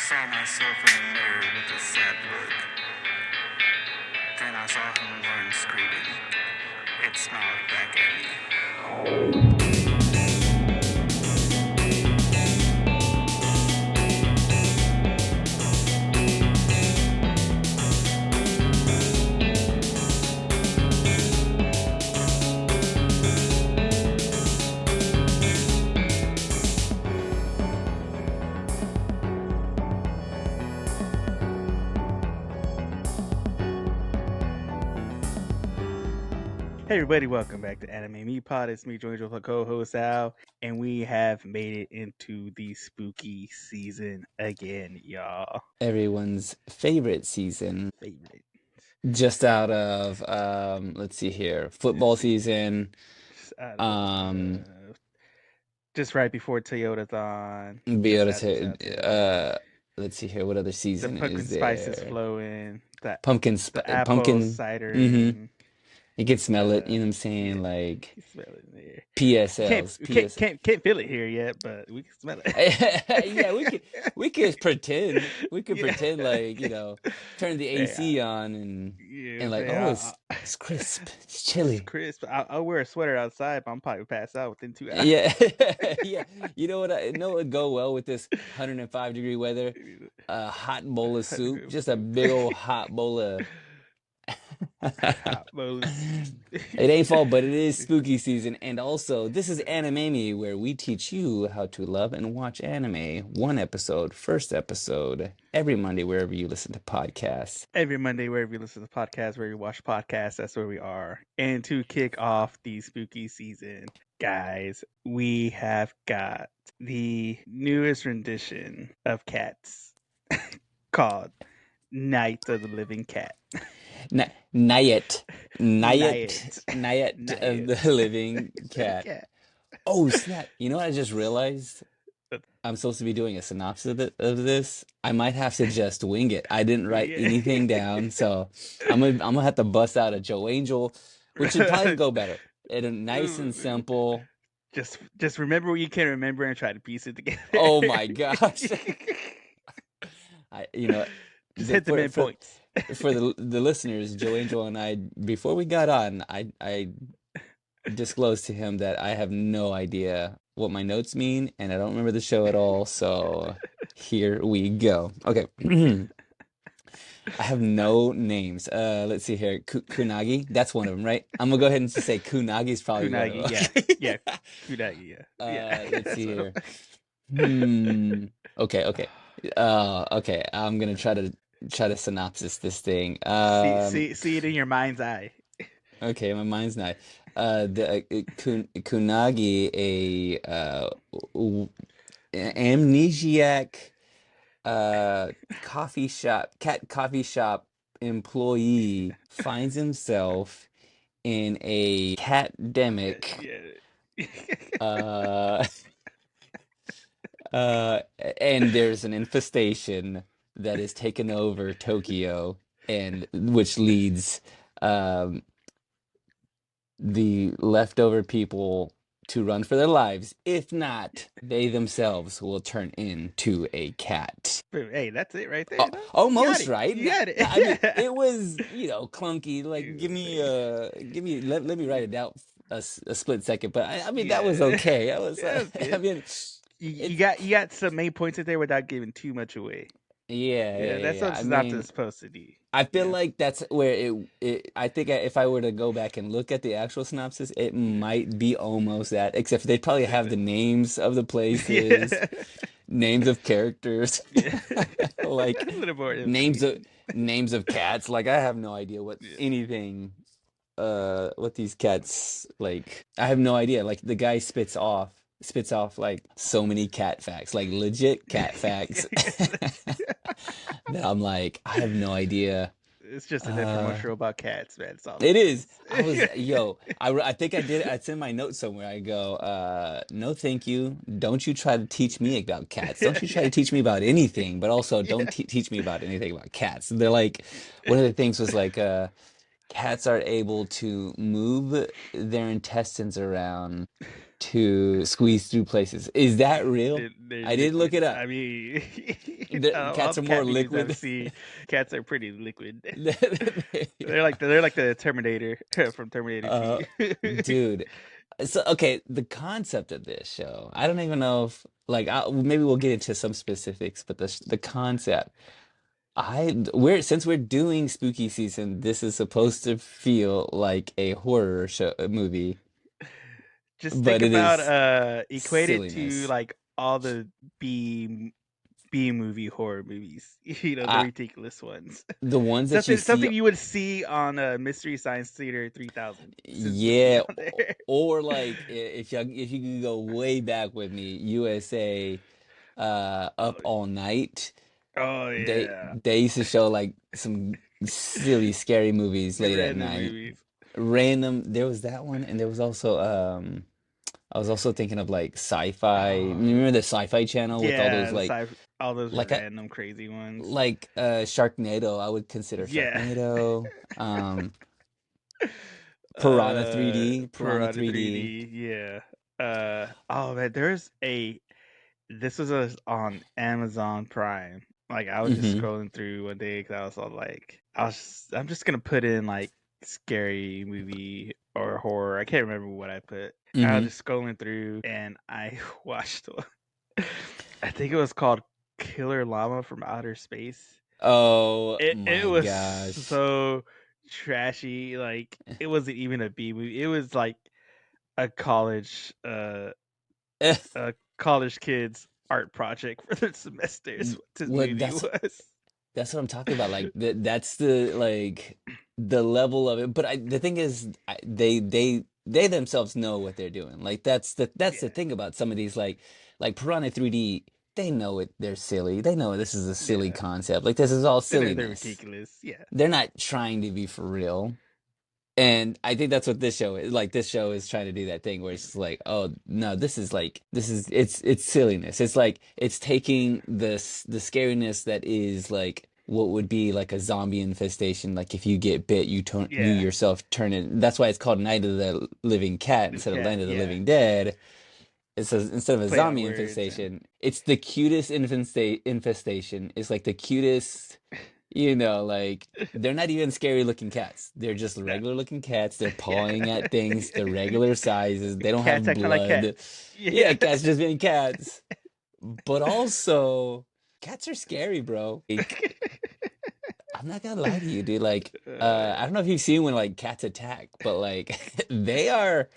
saw myself in the mirror with a sad look. Then I saw him run screaming. It smiled back at me. Hey everybody, welcome back to Anime Me Pod. It's me, joined with my co-host Al, and we have made it into the spooky season again, y'all. Everyone's favorite season, Favorite. just out of let's see here, football season. Just, out of, just right before Toyotathon. Be able just to after Toyotathon. let's see here, what other The season pumpkin is spice is there? flowing. The Pumpkin apple pumpkin. cider. Mm-hmm. You can smell it. You know what I'm saying? Yeah, Like you smell it in there. PSLs. Can't feel it here yet, but we can smell it. Yeah, we could pretend. We could pretend like, turn the AC on and like, oh, it's crisp. It's chilly. It's crisp. I'll wear a sweater outside, but I'm probably pass out within 2 hours. Yeah. Yeah. You know what? I know it would go well with this 105-degree weather. A hot bowl of soup. Just a big old hot bowl of. Hot bowl of It ain't fall, but it is spooky season. And also, this is Anime Me, where we teach you how to love and watch anime. First episode, every Monday, wherever you listen to podcasts. Every Monday, wherever you listen to podcasts, where you watch podcasts, that's where we are. And to kick off the spooky season, guys, we have got the newest rendition of Cats called Night of the Living Cat. Nyaight of the Living Cat. Oh, snap. You know what I just realized? I'm supposed to be doing a synopsis of this. I might have to just wing it. I didn't write anything down, so I'm gonna have to bust out a Joe Angel, which would probably go better. Nice and simple. Just remember what you can remember and try to piece it together. Oh my gosh. Just hit the midpoints. For the listeners, Joe Angel and I, before we got on, I disclosed to him that I have no idea what my notes mean, and I don't remember the show at all, so here we go. Okay. I have no names. Let's see here. Kunagi, that's one of them, right? I'm gonna go ahead and say Kunagi's probably Kunagi, one of them. yeah. Kunagi, yeah. Let's see here. Okay. Okay. I'm gonna try to synopsis this thing. See it in your mind's eye. Okay, my mind's not. The Kunagi, amnesiac cat coffee shop employee finds himself in a catdemic. And there's an infestation that has taken over Tokyo, and which leads the leftover people to run for their lives. If not, they themselves will turn into a cat. Hey, that's it right there. Almost right. You got it. I mean, it was, clunky. Like, let me write it down a split second. But I mean, that was okay. I was. I mean, you got some main points in there without giving too much away. Yeah. That's what synopsis supposed to do. I feel like that's where I think if I were to go back and look at the actual synopsis, it might be almost that, except they'd probably have the names of the places, names of characters, like names of cats. Like, I have no idea what anything, what these cats, like, I have no idea. Like, the guy spits off like so many cat facts, like legit cat facts. That I'm like, I have no idea. It's just an infomercial about cats, man. It is. I think I did. It's in my notes somewhere. I go, no, thank you. Don't you try to teach me about cats. Don't you try to teach me about anything, but also don't teach me about anything about cats. They're like, one of the things was like, cats are able to move their intestines around to squeeze through places. Is that real? They're I didn't look liquid. it up. I mean, all Cats the are more cat videos I've liquid. seen, cats are pretty liquid. There you They're like the Terminator from Terminator are. 2. Dude. So okay, the concept of this show, I don't even know if like maybe we'll get into some specifics, but the concept, we're since we're doing spooky season, this is supposed to feel like a horror show movie, Just think but it about is equate it to silliness. like all the B movie horror movies. The I ridiculous ones. the ones that you see, Something you would see on Mystery Science Theater 3000 since would be yeah, on there. or like if you could go way back with me, USA, Oh, Up All Night. oh They yeah, they used to show like some silly, scary movies late at random night. movies. Random. There was that one, and there was also I was also thinking of like sci-fi. You Oh remember the Sci-Fi Channel with all yeah, those like all those like a random crazy ones. Sharknado. I would consider Yeah. Sharknado. Piranha 3D. Piranha Piranha 3D. 3D. Yeah. Oh man, this was on Amazon Prime. Like I was just Mm-hmm. scrolling through one day because I was all like, I'm just gonna put in like scary movie or horror. I can't remember what I put. I was Mm-hmm. just scrolling through and I watched one. I think it was called Killer Llama from Outer Space. Oh It my was gosh. so trashy. Like it wasn't even a B movie. It was like a college kids art project for their semesters. What this Well, movie was. that's what I'm talking about. Like that's the the level of it. But the thing is, they themselves know what they're doing. Like that's the Yeah, thing about some of these like Piranha 3D. They know it. They're silly. They know this is a silly yeah. concept. Like this is all They're silliness. ridiculous. Yeah, They're not trying to be for real. And I think that's what this show is. Like this show is trying to do that thing where it's just like, oh no, this is it's silliness. It's like it's taking the scariness that is like what would be like a zombie infestation. Like if you get bit, you yeah. yourself turn it. That's why it's called Night of the Living Cat The instead of cat. Land of the Yeah, Living Dead. It says instead of a play on zombie words and infestation, it's the cutest infestation. It's like the cutest, like they're not even scary looking cats. They're just no. regular looking cats. They're Yeah. pawing at things. They're regular sizes. They don't Cats have acting like blood. cats. Yeah, Yeah. cats just being cats. But also, cats are scary, bro. Like, I'm not gonna lie to you, dude. Like, I don't know if you've seen when like cats attack, but like they are.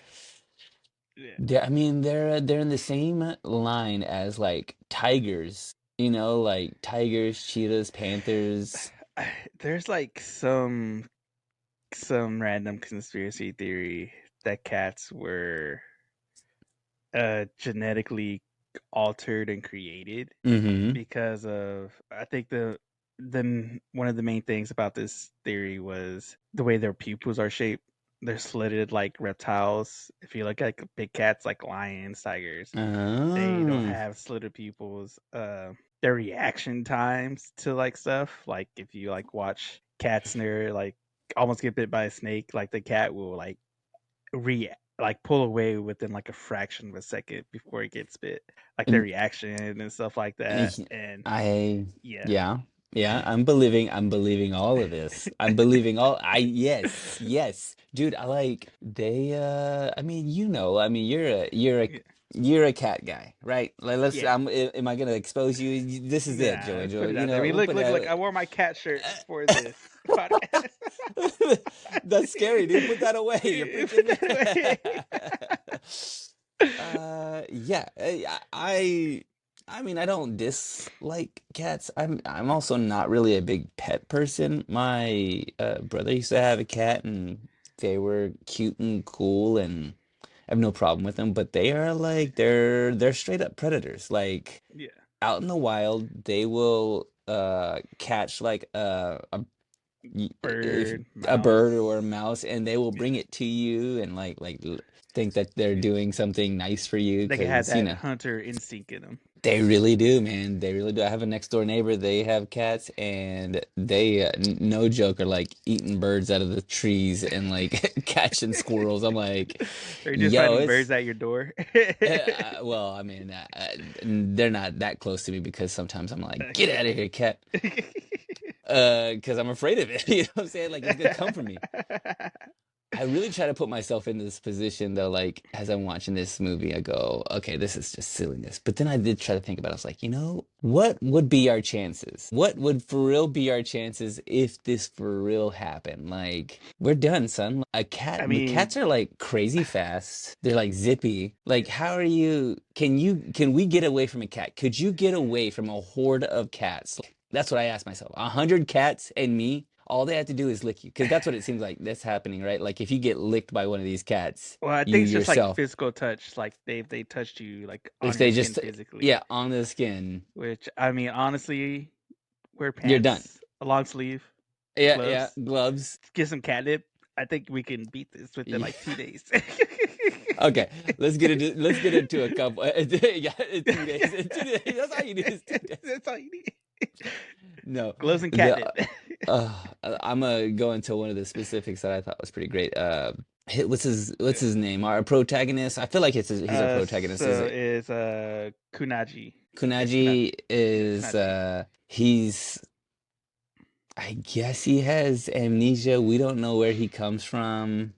Yeah. I mean, they're in the same line as like tigers, like tigers, cheetahs, panthers. There's like some random conspiracy theory that cats were genetically altered and created Mm-hmm. because of I think one of the main things about this theory was the way their pupils are shaped. They're slitted like reptiles. If you look at big cats like lions, tigers, they don't Oh. have slitted pupils. Their reaction times to like stuff, like if you like watch cats and they're like almost get bit by a snake, like the cat will like pull away within like a fraction of a second before it gets bit, like their And reaction and stuff like that. And I, yeah, yeah, yeah, I'm believing all of this. I'm believing yes, yes, dude. I like I mean, I mean, yeah, you're a cat guy, right? Like, yeah. am I gonna expose you? This is it, Nah, Joey, let's put Joey. it out there. I mean, We'll look, put look, look. out. I wore my cat shirt for this podcast. That's scary, dude. Put that away. You're Put freaking that away. me. Yeah. I mean, I don't dislike cats. I'm also not really a big pet person. My brother used to have a cat, and they were cute and cool, and I have no problem with them. But they are like they're straight up predators. Like Yeah, out in the wild, they will catch like if bird, a bird or a mouse. mouse, and they will bring Yeah, it to you and think that they're doing something nice for you they can have because that hunter instinct in them. They really do, man. They really do. I have a next door neighbor. They have cats, and they, no joke, are like eating birds out of the trees and like catching squirrels. I'm like, They're just yo, finding birds it's at your door. well, I mean, they're not that close to me because sometimes I'm like, get Okay. out of here, cat, because I'm afraid of it. You know what I'm saying? Like it's gonna come for me. I really try to put myself in this position though, like as I'm watching this movie, I go, okay, this is just silliness. But then I did try to think about it. I was like, what would be our chances? What would for real be our chances if this for real happened? Like, we're done, son. I The mean, cats are like crazy fast. They're like zippy. Like, how are can we get away from a cat? Could you get away from a horde of cats? That's what I asked myself. 100 cats and me, all they have to do is lick you, because that's what it seems like that's happening, right? Like if you get licked by one of these cats, well, I you think it's just like yourself, physical touch. Like they touched you like if on your they skin just, physically. yeah, on the skin, Which I mean, honestly, wear you're done. pants, a long sleeve, Yeah, yeah, gloves, gloves. get some catnip. I think we can beat this within Yeah. like 2 days. Okay, let's get into a couple. Yeah, in 2 days. In 2 days. That's all you need is 2 days. That's all you need. No, Gloves and the catnip. I'm gonna go into one of the specifics that I thought was pretty great. What's his name? Our protagonist. I feel like he's our protagonist. Is So it is Kunaji. It's Kunaji. Kunaji? Yeah, Is Kunaji. he's I guess he has amnesia. We don't know where he comes from.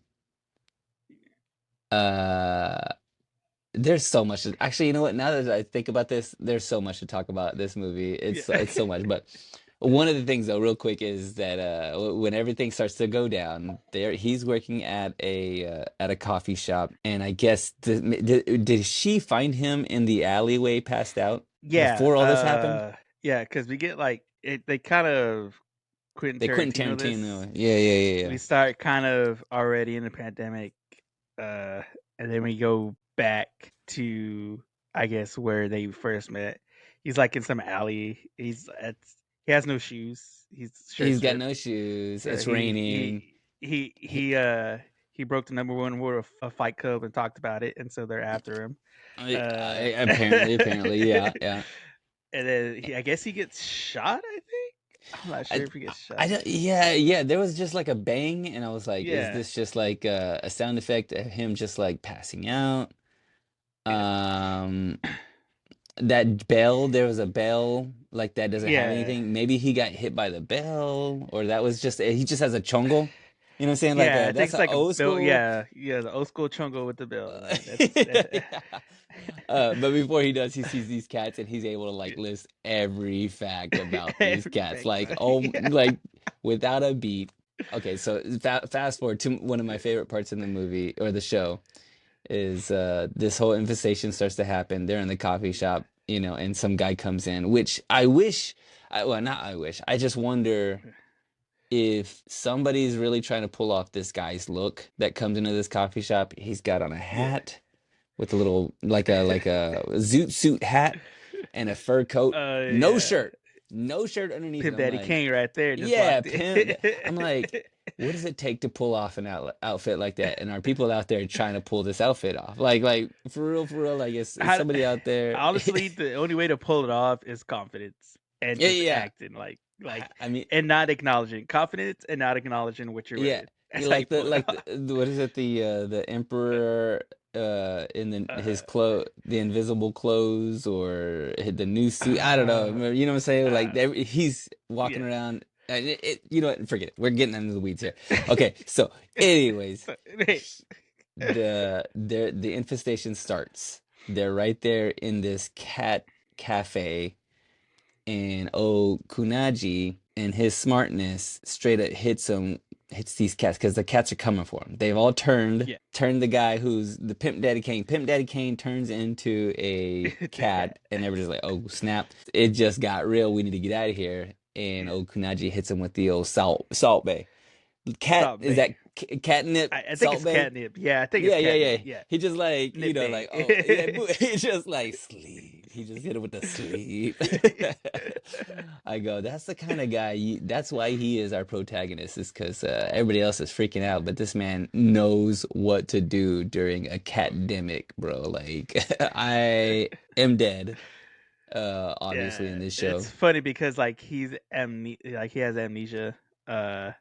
Uh, there's so much. Actually, you know what? Now that I think about this, there's so much to talk about this movie. Yeah. It's so much. But one of the things, though, real quick, is that when everything starts to go down, he's working at a coffee shop, and I guess did she find him in the alleyway, passed out Yeah. before all this happened? Yeah, because we get like they kind of Quentin They Quentin Tarantino this. Tarantino. Yeah, yeah, yeah, yeah. We start kind of already in the pandemic, uh, and then we go back to I guess where they first met. He's like in some alley. He has no shoes. He's shirt He's got stripped. no shoes. So It's raining. He, he broke the number one rule of Fight Club and talked about it, and so they're after him. Apparently, yeah, yeah. And then I guess he gets shot. I think I'm not I, sure if he gets I shot. don't, yeah, yeah. There was just like a bang, and I was like, "Is Yeah, this just like a sound effect of him just like passing out?" yeah, Um, that bell, there was a bell like that doesn't have yeah, anything. Maybe he got hit by the bell, or that was just he just has a chongle. You know what I'm saying? Like yeah. I think that's it's an like a old bill. school. Yeah, yeah. The old school chungo with the bill. Like that's Yeah. But before he does, he sees these cats and he's able to like list every fact about these every cats, fact like about it. like without a beat. Okay, so fast forward to one of my favorite parts in the movie or the show is this whole infestation starts to happen. They're in the coffee shop, and some guy comes in, which I wish, well, not I wish, I just wonder if somebody's really trying to pull off this guy's look that comes into this coffee shop. He's got on a Yeah. hat with a little like a zoot suit hat and a fur coat, no Yeah. shirt, no shirt underneath it. Pimp I'm Daddy like, Kane right there just yeah, walked pimp. in. I'm like, what does it take to pull off an outfit like that? And are people out there trying to pull this outfit off? Like for real, like is How, somebody out there? honestly, the only way to pull it off is confidence and Yeah, just yeah. acting like I mean, and not acknowledging confidence and not acknowledging what you're yeah, wearing. you That's how you like pull it off. what is it, the emperor in his Uh, the invisible clothes, or the new suit, I don't know, you know what I'm saying, like uh, he's walking yeah. around, and you know what, forget it, we're getting into the weeds here. Okay, so anyways, So, hey. the infestation starts. They're right there in this cat cafe, and Kunaji and his smartness straight up hits these cats because the cats are coming for him. They've all Yeah. turned the guy who's the Pimp Daddy Kane. Pimp Daddy Kane turns into a It's a cat, cat. and everybody's like, "Oh snap! It just got real. We need to get out of here." And Yeah. Kunaji hits him with the old Salt Bay. Cat, Stop, is man. that catnip? I think Salt it's Bay? catnip. Yeah, I think it's Yeah, yeah, catnip. yeah. Yeah. He just like, Nip bay. like, oh, yeah, he just like sleep. He just hit it with the sleep. I go, that's the kind of guy, that's why he is our protagonist, is because everybody else is freaking out, but this man knows what to do during a catdemic, bro. Like, I am dead. obviously in Yeah, this show. it's funny because like like he has amnesia, uh,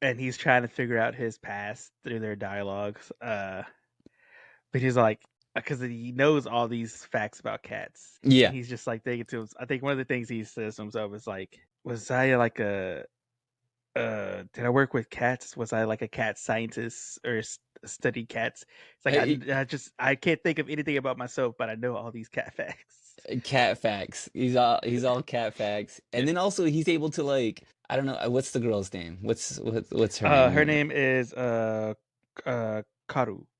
and he's trying to figure out his past through their dialogues. But he's like, because he knows all these facts about cats, and Yeah. he's just like thinking to him. I think one of the things he says to himself is like, "Was I like a did I work with cats? Was I like a cat scientist or study cats?" It's like Hey, I can't think of anything about myself, but I know all these cat facts. cat facts. He's all cat facts. Yeah. And then also he's able to like, I don't know, what's the girl's name? What's her name? Her name is Karu.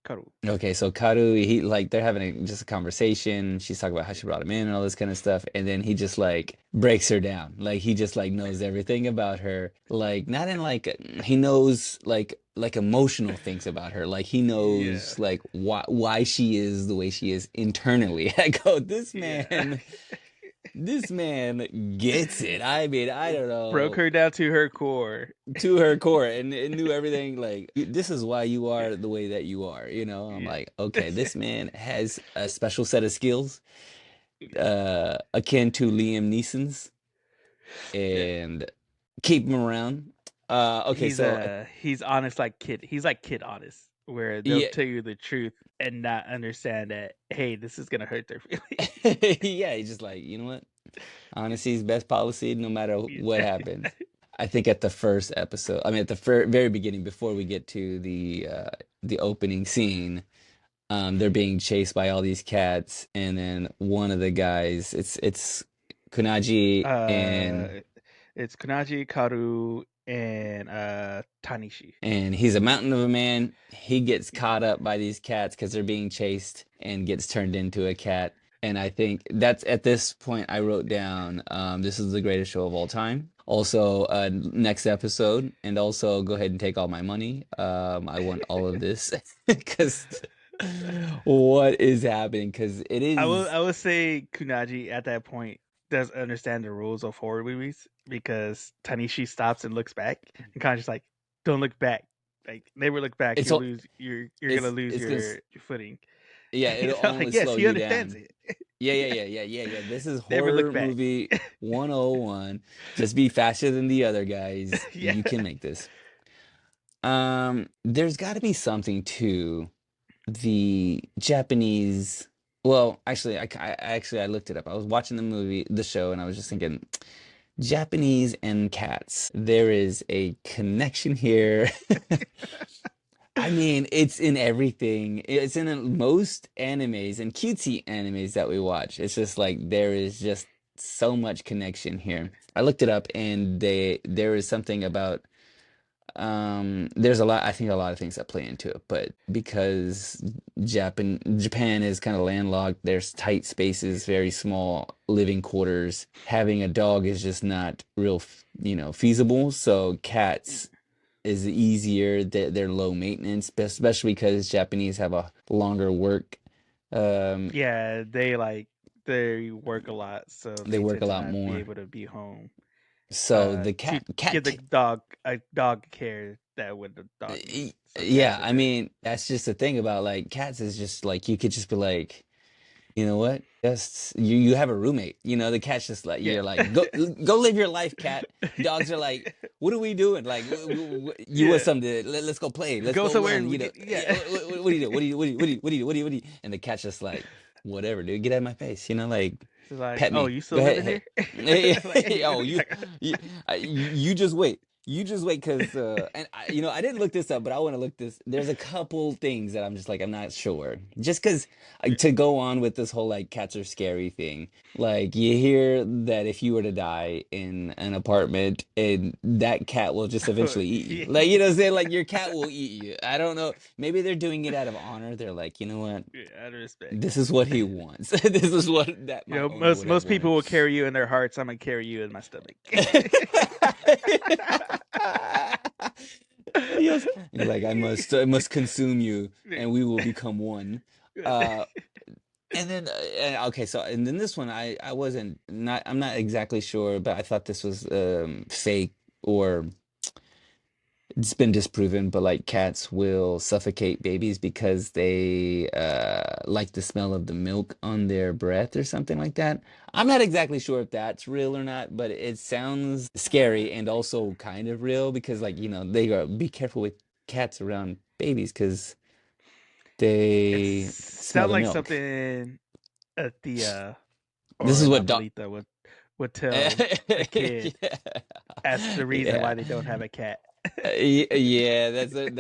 Karu. Okay, so Karu, he like they're having just a conversation. She's talking about how she brought him in and all this kind of stuff, and then he just like breaks her down. Like he just like knows everything about her. Like not in like he knows like emotional things about her. Like he Yeah. knows like why she is the way she is internally. I go, Yeah. this man gets it. I mean, I don't Broke know, her down to her core. to her core, and knew everything. Like this is why you are the way that you are. I'm Yeah. like, okay, this man has a special set of skills, akin to Liam Neeson's, Yeah. and keep him around. Okay, so He's honest like kid. He's like kid honest, where they'll yeah, tell you the truth and not understand that, hey, this is gonna hurt their feelings. yeah, he's just like, you know what? Honesty is best policy, no matter what Yeah. happens. I think at the first episode, I mean, at the very beginning, before we get to the opening scene, they're being chased by all these cats, and then one of the guys, it's Kunaji uh it's Kunaji, Karu, and Tanishi. and he's a mountain of a man. He gets caught up by these cats because they're being chased and gets turned into a cat. And I think that's at this point I wrote down, this is the greatest show of all time. Also, next episode, and also go ahead and take all my money. I want all of this because what is happening? Because it is. I will say Kunaji at that point does understand the rules of horror movies because Tanishi stops and looks back and kind of just like, don't look back. Like never look back. It's You'll all. lose you're gonna lose It's gonna. your footing. Yeah, it'll So only like yes, slow he you understands down. it. Yeah. This is Never look horror back. movie 101. Just be faster than the other guys. Yeah. You can make this. There's got to be something to the Japanese. Well, actually, I looked it up. I was watching the show, and I was just thinking, Japanese and cats. There is a connection here. I mean, it's in everything. It's in most animes and cutesy animes that we watch. It's just like there is just so much connection here. I looked it up and there is something about there's a lot, I think a lot of things that play into it, but because Japan is kind of landlocked, there's tight spaces, very small living quarters. Having a dog is just not real, feasible. So cats is easier. They're low maintenance, especially because Japanese have a longer work. Um, Yeah, they work a lot, so they they work a tend to lot not be more. able to be home So the to cat, give the dog a dog care that what the dog needs. So yeah. cats are I very mean, that's just the thing about like cats is just like you could just be like, you know what? Just you have a roommate. The cat's just like yeah. you're like go live your life, cat. Dogs are like, what are we doing? Like you want Yeah. something? Let's go play. Let's Go go somewhere run. and Yeah, yeah. what do you do? What do you? And the cat's just like, whatever, dude. Get out of my face. Like It's like, pet "Oh, me. you still Go ahead. living here?" Like, Hey, oh, you just wait. You just wait, because and I didn't look this up, but I want to look this. There's a couple things that I'm just like I'm not sure. Just because to go on with this whole like cats are scary thing, like you hear that if you were to die in an apartment, and that cat will just eventually eat you. Yeah. Like what I'm saying, like your cat will eat you. I don't know. Maybe they're doing it out of honor. They're like, you know what? Yeah, out of respect. This is what he wants. This is what that my owner would have Most people wanted. will carry you in their hearts. I'm gonna carry you in my stomach. Yes. You're like, I must consume you, and we will become one. Uh, and then okay, so and then this one, I'm not exactly sure, but I thought this was fake, or it's been disproven, but like cats will suffocate babies because they like the smell of the milk on their breath or something like that. I'm not exactly sure if that's real or not, but it sounds scary and also kind of real because like, they go be careful with cats around babies because It they smell sounds the like milk. something the This or is the what dog abuelita would tell a kid yeah. as the reason Yeah. why they don't have a cat. Yeah, that's like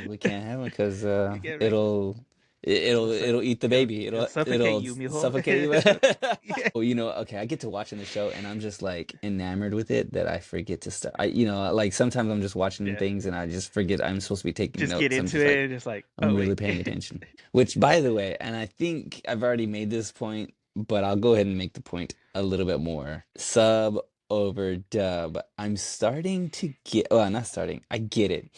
we can't have it because You get me? it'll eat the baby. It'll suffocate It'll you, mijo. suffocate you. Yeah. Oh, okay, I get to watching the show and I'm just like enamored with it that I forget to start. Like sometimes I'm just watching Yeah. things and I just forget I'm supposed to be taking Just get notes. I'm into just like it and just like, I'm oh really wait. paying attention. Which, by the way, and I think I've already made this point, but I'll go ahead and make the point a little bit more. Sub over dub. I'm starting to get, well, not starting, I get it.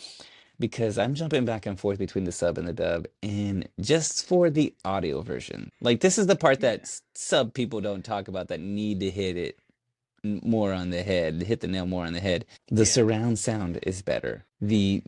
Because I'm jumping back and forth between the sub and the dub, and just for the audio version. Like, this is the part that Yeah. sub people don't talk about that need to hit it more on the head, hit the nail more on the head. The Yeah. surround sound is better. The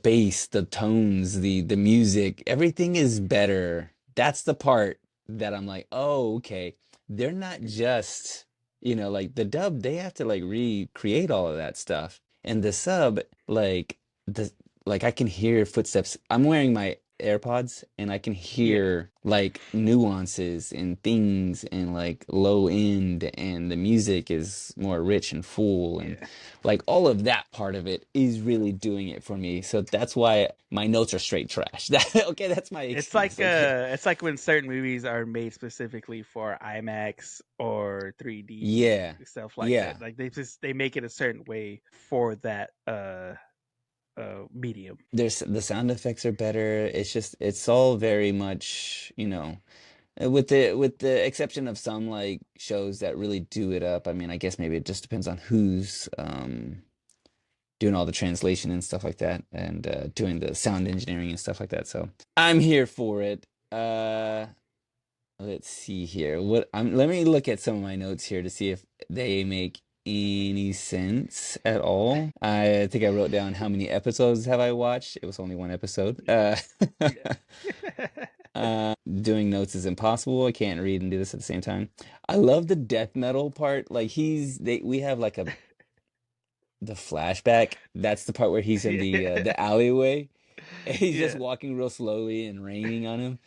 bass, the tones, the music, everything is better. That's the part that I'm like, oh, okay. They're not just, like the dub, they have to like recreate all of that stuff. And the sub, the like I can hear footsteps. I'm wearing my AirPods and I can Yeah. hear like nuances and things and like low end and the music is more rich and full and Yeah. like all of that part of it is really doing it for me. So that's why my notes are straight trash. Okay, that's my excuse. Okay. It's like when certain movies are made specifically for IMAX or 3D Yeah. stuff like Yeah. that. Like they make it a certain way for that medium. There's the sound effects are better. It's all very much, with the exception of some like shows that really do it up. I mean, I guess maybe it just depends on who's doing all the translation and stuff like that, and doing the sound engineering and stuff like that. So I'm here for it. Let's see here. Let me look at some of my notes here to see if they make any sense at all. I think I wrote down how many episodes have I watched. It was only one episode. Yeah. Doing notes is impossible. I can't read and do this at the same time. I love the death metal part. Like we have like the flashback. That's the part where he's in the alleyway and he's just Yeah. walking real slowly and raining on him.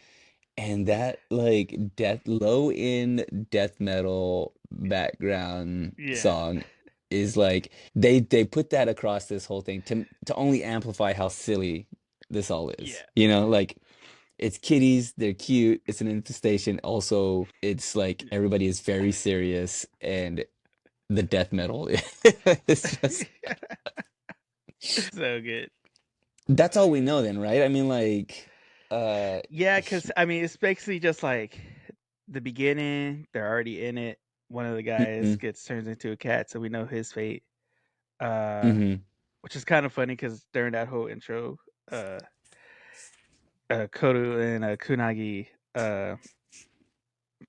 And that like low end death metal background Yeah. song is like they put that across this whole thing to only amplify how silly this all is. Yeah. Like it's kitties, they're cute, it's an infestation. Also, it's like everybody is very serious and the death metal is just So good. that's all we know then, right? I mean like Yeah, because I mean, it's basically just like the beginning. They're already in it. One of the guys mhm, gets turned into a cat, so we know his fate. Uh, mhm. which is kind of funny because during that whole intro, uh, Koru and Kunagi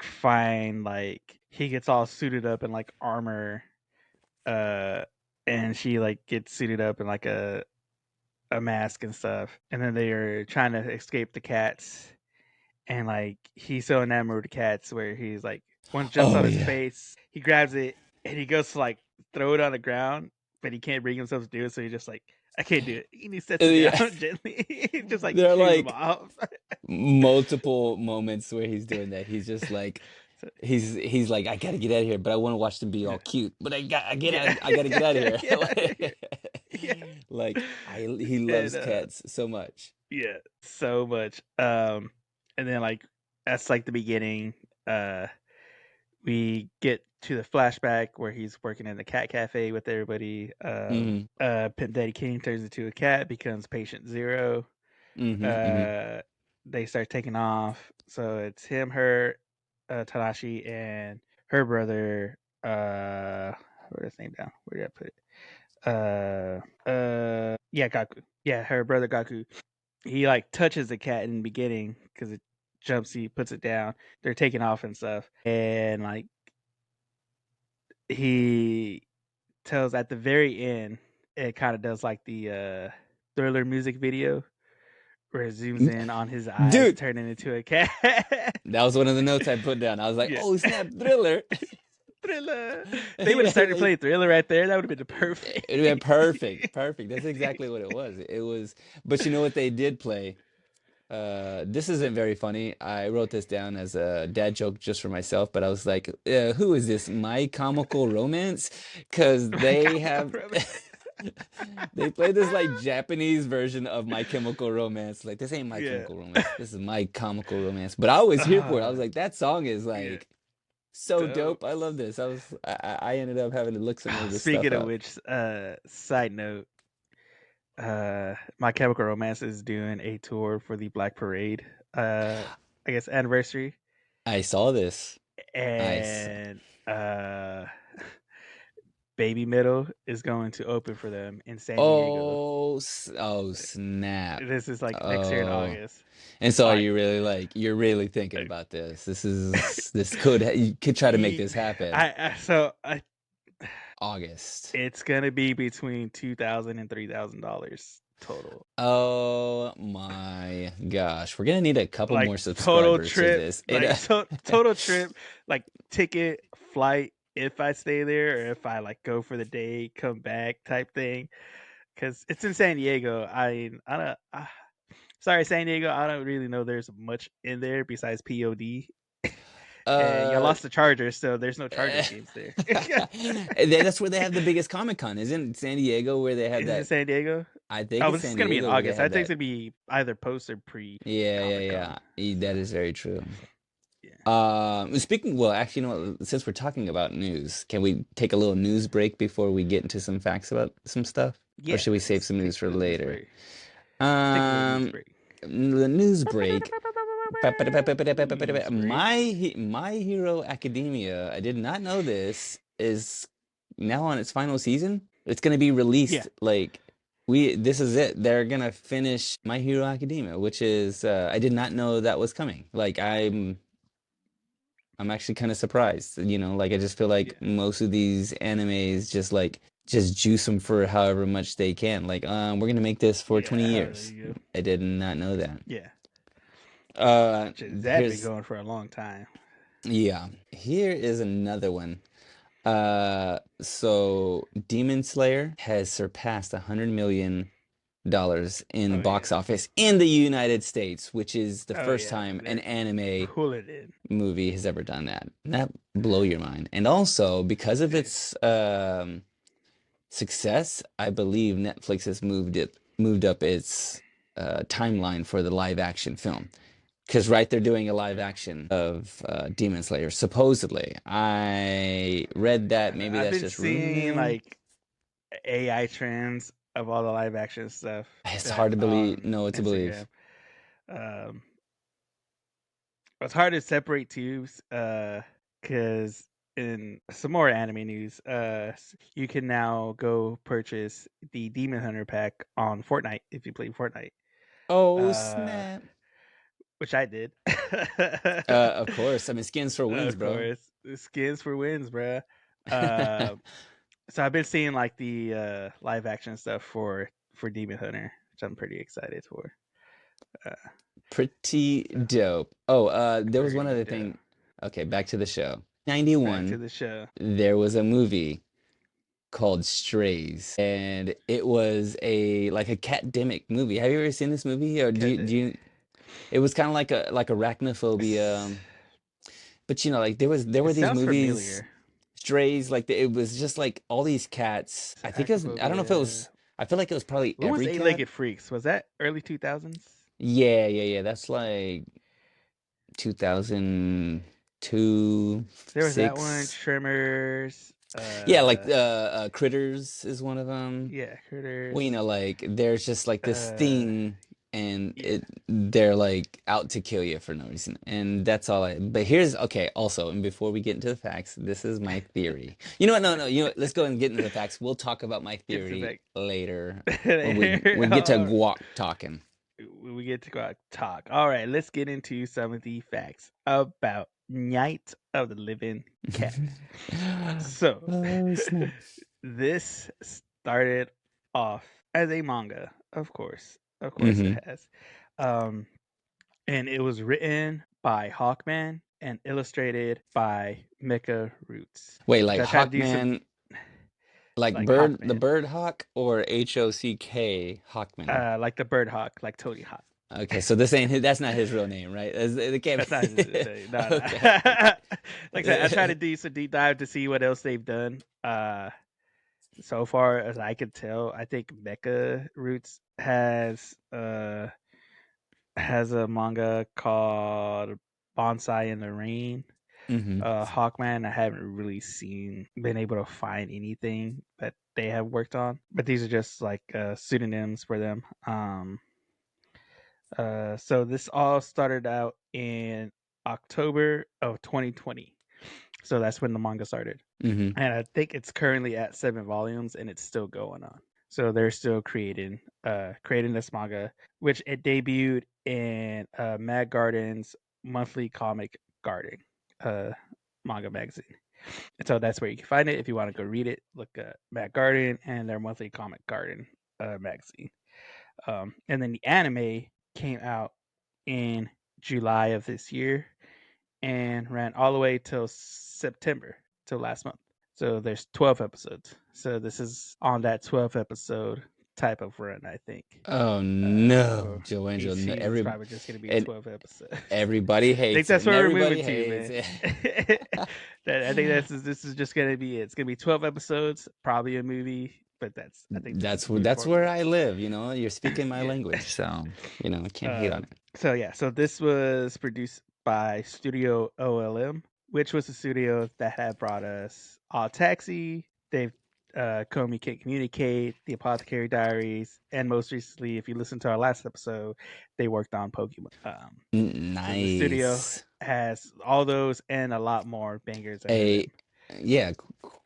find like he gets all suited up in like armor, uh, and she like gets suited up in like a mask and stuff, and then they are trying to escape the cats, and like he's so enamored with the cats where he's like one jumps Oh on his yeah. face, he grabs it, and he goes to like throw it on the ground, but he can't bring himself to do it, so he's just like, I can't do it. And he sets it down Yeah. gently. He just like There are shaves him like off. multiple moments where he's doing that. He's just like So, he's like, I gotta get out of here, but I want to watch them be yeah. all cute. But Yeah. I gotta get out of here. Get out of here. Yeah. Like he And loves cats so much. yeah, so much. And then like that's like the beginning. Uh we get to the flashback where he's working in the cat cafe with everybody. Hmm. Daddy King turns into a cat, becomes patient zero. Hmm. Hmm. Uh, they start taking off. So it's him, her, Tanashi, and her brother. Wrote his name down. Where did I put it? Yeah, Gaku. Yeah, her brother Gaku. He like touches the cat in the beginning because it jumps. He puts it down. They're taking off and stuff, and like he tells at the very end. it kind of does like the Thriller music video where it zooms in on his eyes Dude, turning into a cat. that was one of the notes I put down. I was like, Yeah. oh snap, Thriller. Thriller. They would have Yeah, started like playing Thriller right there. That would have been the perfect. it'd been perfect. Perfect. That's exactly what it was. It was, but you know what they did play? This isn't very funny. I wrote this down as a dad joke just for myself, but I was like, who is this? My Comical Romance? Because My they Chemical have Romance. they play this like Japanese version of My Chemical Romance. Like, this ain't My Yeah. Chemical Romance. This is My Comical Romance. But I was here for it. I was Uh, like, that song is yeah. like so Dope. dope. I love this. I ended up having to look some of this stuff Speaking of up. which, side note, My Chemical Romance is doing a tour for the Black Parade, I guess anniversary, I saw this. Nice. and Baby Metal is going to open for them in San Diego. Oh snap. This is like next year in Oh. August. And so are I you really like you're really thinking about this? This could you could try to make this happen. I August. it's gonna be between $2,000 and $3,000 total. Oh my gosh. We're gonna need a couple Like more total subscribers to trip, this. like total trip, like ticket, flight, if I stay there or if I like go for the day, come back type thing. Because it's in San Diego. I don't. Sorry, San Diego. I don't really know there's much in there besides POD. And y'all Uh lost the Chargers, so there's no Chargers games there. that's where they have the biggest Comic Con, isn't San Diego where they have Is it that San Diego? I think Oh, it's this is San gonna be in Diego where they August. I have think it's that. gonna be either post or pre Yeah, yeah, Comic Con. yeah. That is very true. Yeah. Speaking, well, actually, you know what? Since we're talking about news, can we take a little news break before we get into some facts about some stuff, or Yeah. should we save Let's some news take for a little news later? break. Take a little news break. The news break. News break. My Hero Academia. I did not know this is now on its final season. It's gonna be released Yeah. like this is it. They're gonna finish My Hero Academia, which is I did not know that was coming. Like I'm actually kind of surprised. You know, like I just feel like Yeah. most of these animes just juice them for however much they can. Like, we're gonna make this for 20 Yeah. years. There you go. I did not know that. Yeah. That been Here's going for a long time. yeah. Here is another one. So Demon Slayer has surpassed $100 million in Oh box yeah. office in the United States, which is the Oh first yeah. time an They're anime pulling it. movie has ever done that. That blow your mind. And also because of its success, I believe Netflix has moved up its timeline for the live action film. Because they're doing a live action of Demon Slayer. Supposedly, I read that. Maybe I've that's been just rumor seeing mill. like AI trends of all the live action stuff. It's hard to believe. On No, what to believe. Instagram. It's hard to separate too, because in some more anime news, you can now go purchase the Demon Hunter pack on Fortnite if you play Fortnite, Oh uh, snap! which I did. Of course. I mean, skins for wins, Of bro. course, skins for wins, bruh. Uh, so I've been seeing like the live action stuff for Demon Hunter, which I'm pretty excited for. Pretty So dope. Oh, there was one pretty other dope. thing. Okay, back to the show. Back to 91, the show. there was a movie called Strays, and it was a arachnidemic movie. Have you ever seen this movie, or do you? It was kind of like arachnophobia, but you know, like there It were these sounds movies, familiar. Strays, like it was just like all these cats. I think it was. I don't know if it Acrophobia. was. I feel like it was probably What was every Eight cat. Legged Freaks? Was that early 2000s? Yeah, yeah, yeah. That's like 2002, There was that one. 6. Tremors. Yeah, like Critters is one of them. Yeah, Well, you Critters. know, like there's just like this Uh, thing, and yeah. they're like out to kill you for no reason, and that's all I. But here's okay. Also, and before we get into the facts, this is my theory. You know what? No, no. You know what? Let's go and get into the facts. We'll talk about my Get to theory later when we get to back. guac talking. We get to go out talk. All right, let's get into some of the facts about Nyaight of the Living Cat. So, Oh, snap. this started off as a manga, of course. Of course Mm-hmm. it has. Um, and it was written by Hawkman and illustrated by Mecha Roots, Wait, which like I tried to do some Hawkman, like like bird, the Hawkman, bird hawk, or Hock Hawkman? like the Bird Hawk, like Tony Hawk. Okay, so this ain't that's not his real name, right? It can't That's not his be. name. No, no. Okay, Like I said, I tried to okay. do some deep dive to see what else they've done. So far as I could tell, I think Mecha Roots has a manga called Bonsai in the Rain. Mm-hmm. Hawkman, I haven't really been able to find anything that they have worked on, but these are just like pseudonyms for them. So this all started out in October of 2020. So that's when the manga started. Mm-hmm. And I think it's currently at 7 volumes and it's still going on. So they're still creating this manga, which it debuted in Mad Garden's monthly comic Garden uh, manga magazine. And so that's where you can find it if you want to go read it. Look at Mad Garden and their monthly comic Garden magazine. And then the anime came out in July of this year and ran all the way till September, till last month. So there's 12 episodes. So this is on that 12 episode type of run, I think. Oh no, For Joe each Angel, season, it's probably just going to be and 12 episodes. everybody I think hates it, that's and where we're moving everybody to, hates man. it. I think this is just going to be it. It's going to be 12 episodes, probably a movie, but I think this is moving That's forward. where I live. You know, you're speaking my Yeah. language, so I can't hate on it. So yeah, so this was produced by Studio OLM, which was the studio that had brought us All Taxi. They've Comey Can't Communicate, The Apothecary Diaries, and most recently, if you listen to our last episode, they worked on Pokemon. So the studio Nice. has all those and a lot more bangers under A them. Yeah,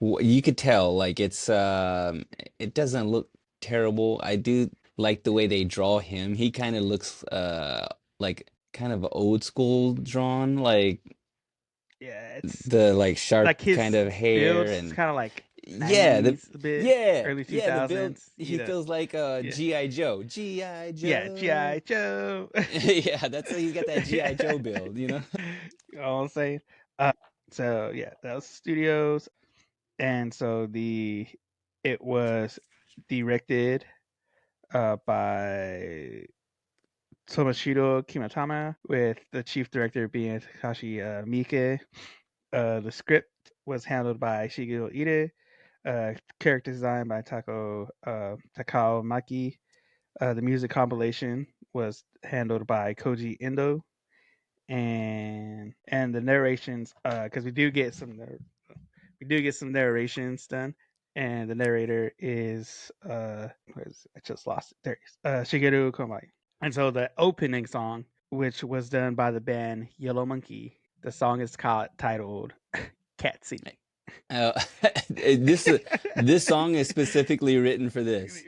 you could tell like it doesn't look terrible. I do like the way they draw him. He kind of looks like kind of old school drawn, like Yeah, it's the like sharp like his kind of build hair. is And kind of like yeah, 90s a bit, early the build, 2000s, he feels like Yeah. G.I. Joe. G.I. Yeah, Joe. G.I. Joe. Yeah, that's he's got that G.I. Yeah. Joe build, you know? You know what I'm saying? Uh, so yeah, that was studios, and so it was directed by Tomoshiro Kimatama, with the chief director being Takashi Miike. The script was handled by Shigeru Ide. Character design by Takao Maki. The music compilation was handled by Koji Endo, and the narrations, because we do get some narrations done, and the narrator is I just lost it. There he is. Shigeru Komai. And so the opening song, which was done by the band Yellow Monkey, the song is titled Cat City. Uh, this song is specifically written for this.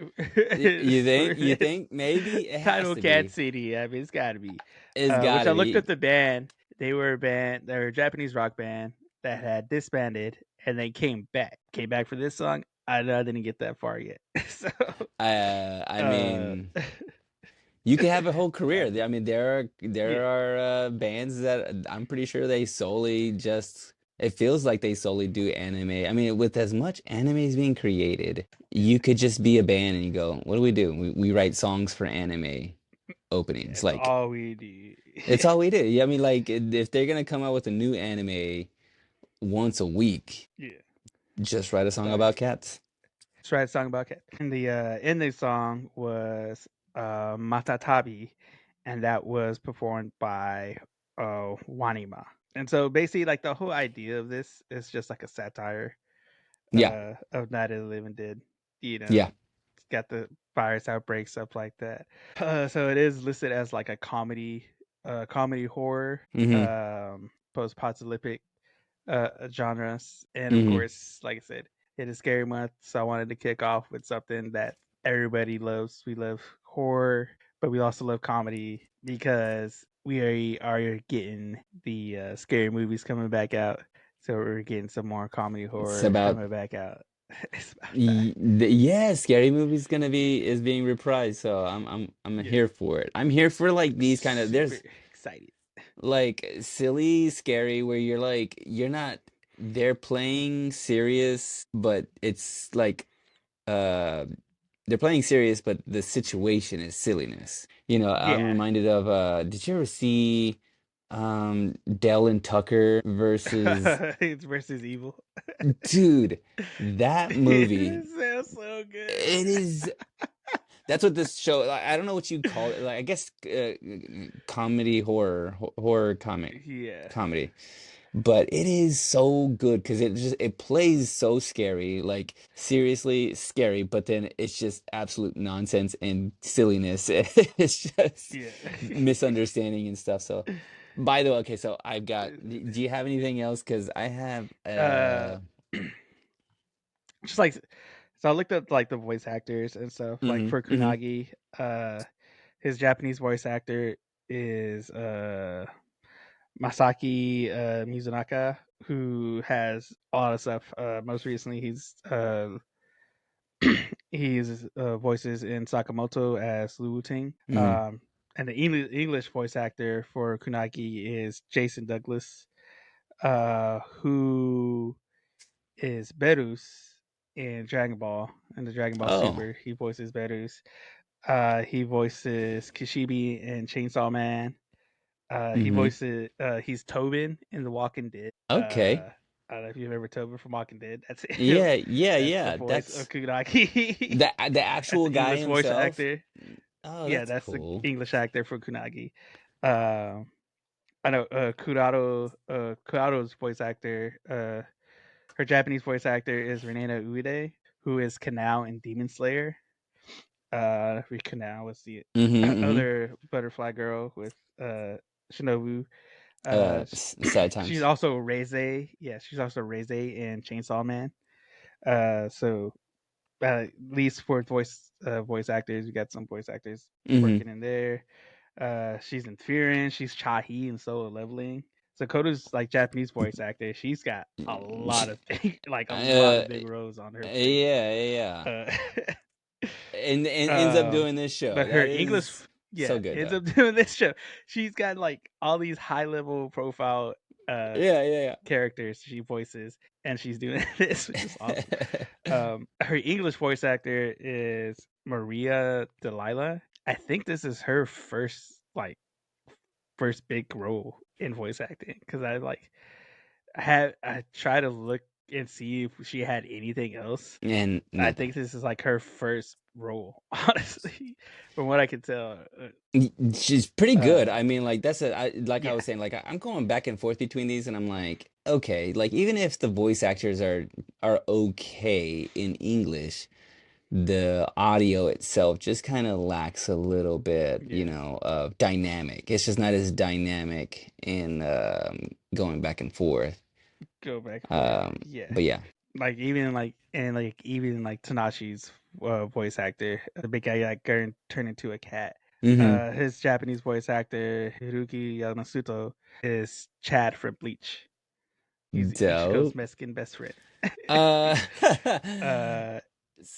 You think? You It's think? Maybe it has titled to Cat be. City. I mean, it's got to be. It's Which I gotta looked be. at the band. They were a band. They were a Japanese rock band that had disbanded and they came back. Came back for this song. I didn't get that far yet. So, I uh, mean, you could have a whole I career. mean, I mean, yeah, there are bands that I'm pretty sure they solely just. It feels like they solely do anime. I mean, with as much anime is being created, you could just be a band and you go, "What do? We write songs for anime yeah, openings." it's Like all we do. it's all we do. Yeah, I mean, like if they're gonna come out with a new anime once a week, Yeah, just write a that's song all you about do. cats. Let's write a song about cat. And the ending song was Matatabi, and that was performed by Wanima. And so basically, like the whole idea of this is just like a satire Yeah, of Night of the Living Dead. You know, yeah. it's got the virus outbreak stuff like that. So it is listed as like a comedy horror, Hmm. post-apocalyptic genres, and of Hmm. course, like I said, it is scary month, so I wanted to kick off with something that everybody loves. We love horror, but we also love comedy because we are getting the scary movies coming back out. So we're getting some more comedy It's horror about coming back out. It's about time. Yeah, Scary Movie's gonna be is being reprised, so I'm Yeah, here for it. I'm here for like these kind of super there's excited. like silly, scary where you're like you're not they're playing serious, but it's like uh they're playing serious, but the situation is silliness. I'm Yeah. reminded of did you ever see Dell and Tucker versus It's versus evil. dude, that movie It sounds so good. it is that's what this show I don't know what you call it like I guess comedy horror comic Yeah. comedy but it is so good because it plays so scary like seriously scary but then it's just absolute nonsense and silliness it's just Yeah. misunderstanding and stuff so by the way okay so I've got do you have anything else because I have uh just like so I looked up like the voice actors and stuff like mhm, for mhm. Kunagi. His Japanese voice actor is Masaki Mizunaka, who has a lot of stuff. Most recently, he's voices in Sakamoto as Lu Ting. Mhm. And the English voice actor for Kunagi is Jason Douglas, who is Berus in Dragon Ball and the Dragon Ball Oh. Super. He voices Berus. He voices Kishibe in Chainsaw Man. Mhm. He's Tobin in The Walking Dead. Okay. I don't know if you remember Tobin from Walking Dead. That's him. Yeah, yeah, That's the yeah. voice of That's Kunagi. the That's actual the guy English voice himself. actor. Oh, Yeah, that's that's the cool. English actor for Kunagi. Um, I know Kurado's voice actor. Her Japanese voice actor is Renata Uede, who is Kanao in Demon Slayer. Kanao was the Mm-hmm, mm-hmm. other butterfly girl with Shinobu. Sad She's times. also Reze. Yeah, she's also Reze in Chainsaw Man. So at least for voice actors, we got some voice actors Mm-hmm. working in there. She's in Fearing. She's Chahi in Solo Leveling. So Koda's like Japanese voice actor. She's got a lot of like a lot Uh, of big roles on her plate. yeah, yeah. Uh, And ends up doing this show. but her That English, is so yeah, good ends though. up doing this show. She's got like all these high level profile uh Yeah, yeah, characters she voices, and she's doing this, which is awesome. yeah. Her English voice actor is Maria Delilah. I think this is her first big role in voice acting because I try to look and see if she had anything else. And I nothing. think this is like her first role, honestly, from what I can tell. She's pretty good. Uh, I mean, like like I yeah, was saying, like I'm going back and forth between these, and I'm like, okay, like even if the voice actors are okay in English, the audio itself just kind of lacks a little bit, yeah, of dynamic. It's just not as dynamic in going back and forth. go back and forth. Um, Yeah, but yeah. even like Tanashi's voice actor, the big guy that turned into a cat. Mm-hmm. His Japanese voice actor Hiroki Yamasuto is Chad from Bleach. He's Ichiko's Dope. Mexican best friend. Uh, uh,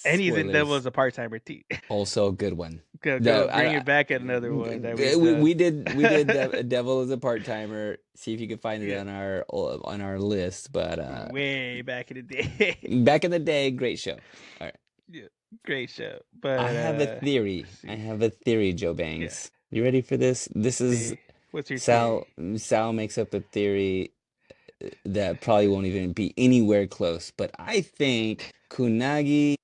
and he's in Devil spoilers. as a part timer too. Also a good one. Go bring it back at another one that we've done. We did Devil as a part-timer. See if you can find it Yeah, on our list. But way back in the day. back in the day, great show. All right. Yeah, great show. I But have a let's theory. I see. have a theory, Joe Yeah, Bangs. You ready for this? This is see. What's your theory? Sal makes up a theory that probably won't even be anywhere close. But I think Kunagi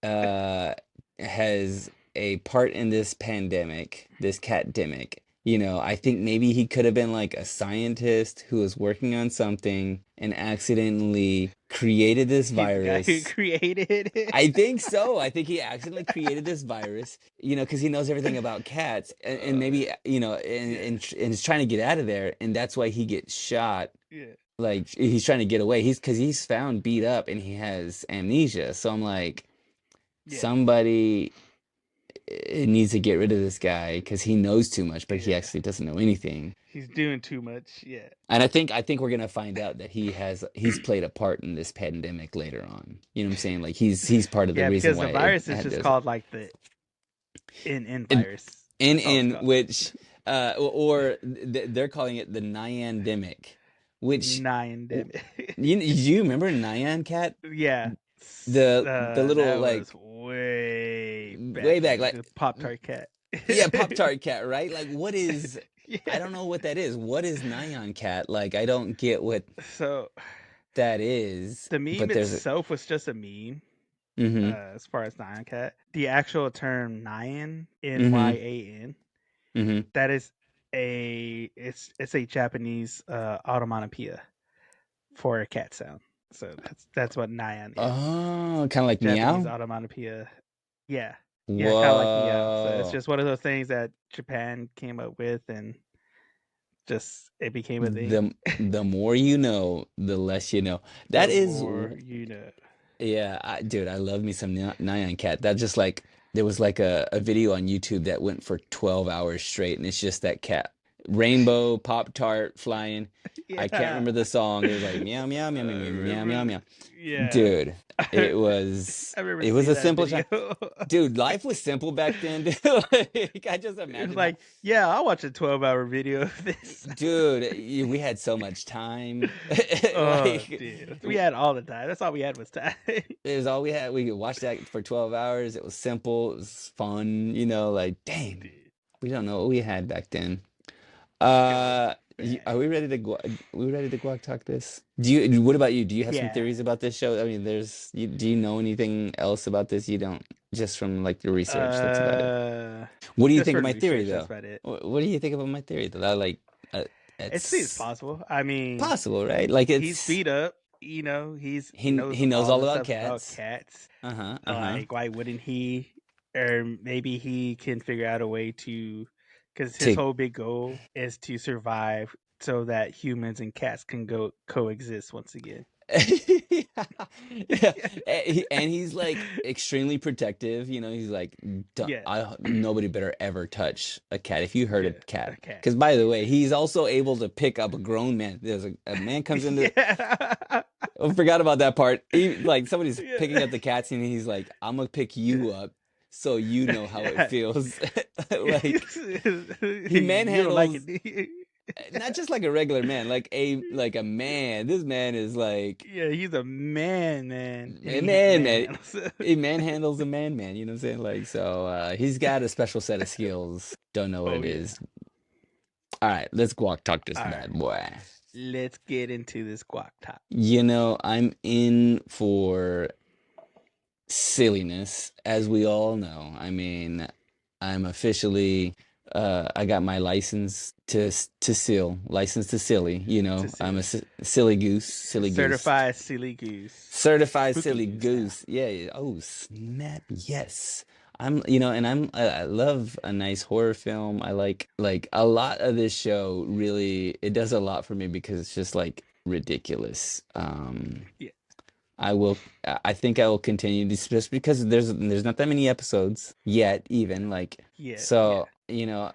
has a part in this pandemic, this catdemic. I think maybe he could have been like a scientist who was working on something and accidentally created this He's the guy who virus. created it. I think so. I think he accidentally created this virus, because he knows everything about cats, and uh, maybe yeah, and is trying to get out of there, and that's why he gets shot. yeah, Like he's trying to get away. Because he's found beat up and he has amnesia. So I'm like, yeah, somebody it needs to get rid of this guy because he knows too much, but he Yeah. actually doesn't know anything. He's doing too much. Yeah. And I think we're gonna find out that he's played a part in this pandemic later on. You know what I'm saying? Like he's part of the Yeah, reason because the why it virus is had just this. called like the in And virus. in That's all it's in called. which or they're calling it the Nyandemic, which Nyaight. you remember Nyan Cat? Yeah. The little That like was way back way back, then. like The Pop-Tart cat. yeah, Pop Tart Cat, right? Like what is I Yeah. don't know what that is. What is Nyan Cat? Like I don't get what So that is, the but meme there's a itself was just a meme. mm-hmm, As far as Nyan cat, the actual term Nyan, mm-hmm, Nyan, mm-hmm. that is it's a Japanese onomatopoeia for a cat sound. So that's what Nyan is. Oh, kind of like Japanese meow. onomatopoeia. Yeah. Yeah, kind of like meow. So it's Whoa. just one of those things that Japan came up with and just it became a thing. The more you know, the less you know. The That is, more you know. yeah, dude, I love me some Nyan Cat. That just like there was like a video on YouTube that went for 12 hours straight, and it's just that cat. Rainbow, Pop Tart flying. I can't Yeah. remember the song. It was like meow meow meow I meow meow meow meow remember. meow. Yeah. Dude, I remember it was seeing a that simple video. time. Dude, life was simple back then, dude. Like, I just It was imagine how like, yeah, I'll watch a 12-hour video of this. dude, we had so much time. Oh, Like dude. We had all the time. That's all we had was time. it was all we had. We could watch that for 12 hours. It was simple. It was fun. Like, dang, Dude, we don't know what we had back then. it was Are bad. we ready to go? We ready to guac talk this? What about you? Do you have some Yeah. theories about this show? I mean, do you know anything else about this? You don't, just from like the research. That's about it. Uh, What do you just think for of the my theory, research, that's though? about it. What do you think about my theory, though? That, like, It seems it's possible. I mean, possible, right? Like, he's beat up. He knows he knows all all the about stuff about cats. cats. Uh-huh, uh-huh. Like, why wouldn't he? Or maybe he can figure out a way to, because his To whole big goal is to survive so that humans and cats can go coexist once again. Yeah. And he's like extremely protective. He's like, Yeah, nobody better ever touch a cat if you hurt a yeah, cat. a cat. Because by the way, Yeah, he's also able to pick up a grown man. There's a man comes into. yeah, I forgot about that part. Like somebody's picking yeah. up the cats and he's like, I'm gonna pick you up so you know how it Yeah. feels. Like he You don't like manhandles it, do you? not just like a regular man, like a man. This man is like Yeah, he's a man, and a he man. manhandles. He manhandles a man. You know what I'm saying? Like so, he's got a special set of skills. Don't know what Oh it yeah. is. All right, let's guac talk this All bad right, boy. let's get into this guac top. I'm in for silliness, as we all know. I mean, I'm officially I got my license to license to silly, To I'm a silly, silly goose. certified silly goose, Certified spooky silly goose now. goose. Yeah, yeah. Oh, snap. Yes. And I love a nice horror film. I like a lot of this show really it does a lot for me because it's just like ridiculous. Yeah, I think I will continue this just because there's not that many episodes yet even like yeah, yeah. so,